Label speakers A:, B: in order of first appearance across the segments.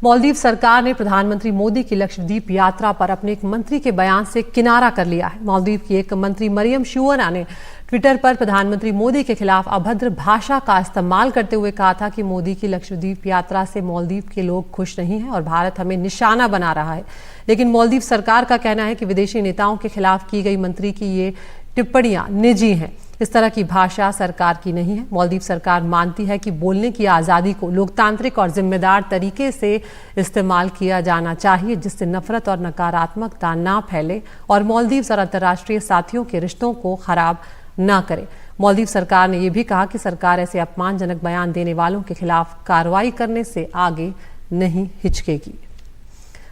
A: मालदीव सरकार ने प्रधानमंत्री मोदी की लक्षद्वीप यात्रा पर अपने एक मंत्री के बयान से किनारा कर लिया है। मालदीव की एक मंत्री मरियम शुअना ने ट्विटर पर प्रधानमंत्री मोदी के खिलाफ अभद्र भाषा का इस्तेमाल करते हुए कहा था कि मोदी की लक्षद्वीप यात्रा से मालदीव के लोग खुश नहीं हैं और भारत हमें निशाना बना रहा है। लेकिन मालदीव सरकार का कहना है कि विदेशी नेताओं के खिलाफ की गई मंत्री की ये टिप्पणियां निजी हैं। इस तरह की भाषा सरकार की नहीं है। मालदीव सरकार मानती है कि बोलने की आज़ादी को लोकतांत्रिक और जिम्मेदार तरीके से इस्तेमाल किया जाना चाहिए, जिससे नफरत और नकारात्मकता ना फैले और मालदीव और अंतर्राष्ट्रीय साथियों के रिश्तों को खराब ना करे। मालदीव सरकार ने यह भी कहा कि सरकार ऐसे अपमानजनक बयान देने वालों के खिलाफ कार्रवाई करने से आगे नहीं हिचकेगी।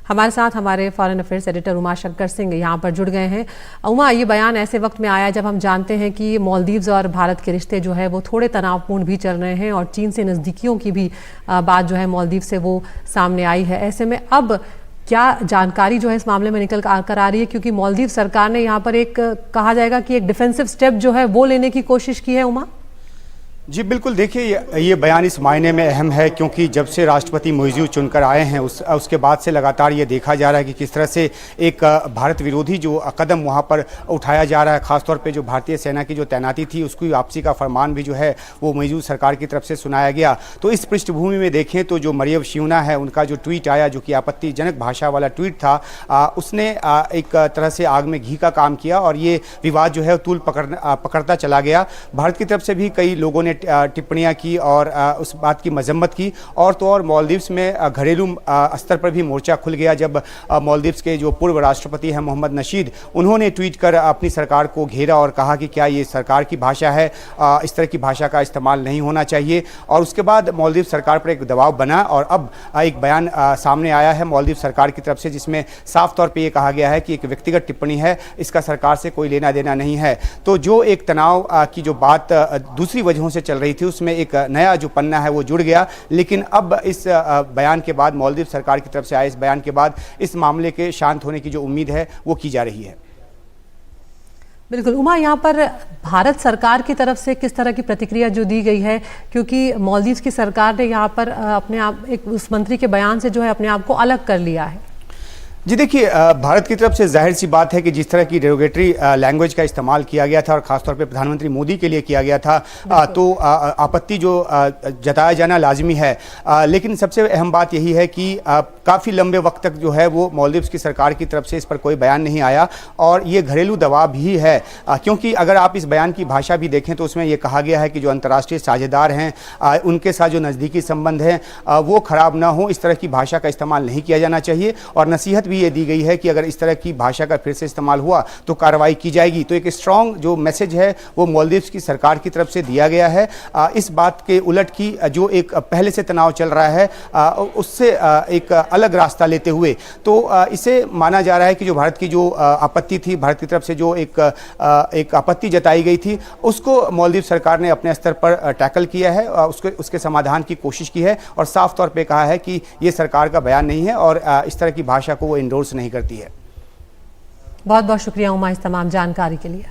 A: हमारे साथ हमारे foreign affairs editor Uma Shankar Singh यहाँ पर जुड़ गए हैं। उमा, ये बयान ऐसे वक्त में आया जब हम जानते हैं कि मालदीव्स और भारत के रिश्ते जो है वो थोड़े तनावपूर्ण भी चल रहे हैं और चीन से नज़दीकियों की भी बात जो है मालदीव से वो सामने आई है। ऐसे में अब क्या जानकारी जो है इस मामले में निकल कर आ रही है, क्योंकि मालदीव सरकार ने यहाँ पर एक कहा जाएगा कि एक डिफेंसिव स्टेप जो है वो लेने की कोशिश की है। उमा
B: जी बिल्कुल, देखिए ये बयान इस मायने में अहम है क्योंकि जब से राष्ट्रपति मोदी चुनकर आए हैं उसके बाद से लगातार ये देखा जा रहा है कि किस तरह से एक भारत विरोधी जो कदम वहाँ पर उठाया जा रहा है। खासतौर पे जो भारतीय सेना की जो तैनाती थी उसकी वापसी का फरमान भी जो है वो मोदी सरकार की तरफ से सुनाया गया। तो इस पृष्ठभूमि में देखें तो जो मरियम शुअना है उनका जो ट्वीट आया, जो कि आपत्तिजनक भाषा वाला ट्वीट था, उसने एक तरह से आग में घी का काम किया और ये विवाद जो है तूल पकड़ता चला गया। भारत की तरफ से भी कई लोगों ने टिप्पणियां की और उस बात की मजम्मत की। और तो और मालदीव्स में घरेलू स्तर पर भी मोर्चा खुल गया जब मालदीव्स के जो पूर्व राष्ट्रपति हैं मोहम्मद नशीद, उन्होंने ट्वीट कर अपनी सरकार को घेरा और कहा कि क्या ये सरकार की भाषा है, इस तरह की भाषा का इस्तेमाल नहीं होना चाहिए। और उसके बाद मालदीव सरकार पर एक दबाव बना और अब एक बयान सामने आया है मालदीव सरकार की तरफ से, जिसमें साफ तौर पर यह कहा गया है कि एक व्यक्तिगत टिप्पणी है, इसका सरकार से कोई लेना देना नहीं है। तो जो एक तनाव की जो बात दूसरी वजहों से चल रही थी उसमें एक नया जो पन्ना है वो जुड़ गया। लेकिन अब इस बयान के बाद, मालदीव सरकार की तरफ से आए इस बयान के बाद, इस मामले के शांत होने की जो उम्मीद है वो की जा रही है।
A: बिल्कुल उमा, यहाँ पर भारत सरकार की तरफ से किस तरह की प्रतिक्रिया जो दी गई है, क्योंकि मालदीव की सरकार ने यहाँ पर अपने आप एक उस मंत्री के बयान से जो है अपने आप को अलग कर लिया है।
B: जी देखिए, भारत की तरफ से जाहिर सी बात है कि जिस तरह की डेरोगेटरी लैंग्वेज का इस्तेमाल किया गया था और ख़ासतौर पे प्रधानमंत्री मोदी के लिए किया गया था, तो आपत्ति जो जताया जाना लाजमी है। लेकिन सबसे अहम बात यही है कि काफ़ी लंबे वक्त तक जो है वो मालदीव्स की सरकार की तरफ से इस पर कोई बयान नहीं आया और ये घरेलू दबाव भी है। क्योंकि अगर आप इस बयान की भाषा भी देखें तो उसमें यह कहा गया है कि जो अंतर्राष्ट्रीय साझेदार हैं उनके साथ जो नज़दीकी संबंध हैं वो ख़राब ना हो, इस तरह की भाषा का इस्तेमाल नहीं किया जाना चाहिए। और नसीहत ये दी गई है कि अगर इस तरह की भाषा का फिर से इस्तेमाल हुआ तो कार्रवाई की जाएगी। तो एक स्ट्रॉन्ग जो मैसेज है वो मालदीव्स की सरकार की तरफ से दिया गया है। इस बात के उलट की जो एक पहले से तनाव चल रहा है उससे एक अलग रास्ता लेते हुए, तो इसे माना जा रहा है कि जो भारत की जो आपत्ति थी, भारत की तरफ से जो एक आपत्ति जताई गई थी, उसको मालदीव सरकार ने अपने स्तर पर टैकल किया है, उसके समाधान की कोशिश की है और साफ तौर पर कहा है कि ये सरकार का बयान नहीं है और इस तरह की भाषा को वो इंडोर्स नहीं करती है।
A: बहुत बहुत शुक्रिया उमा इस तमाम जानकारी के लिए।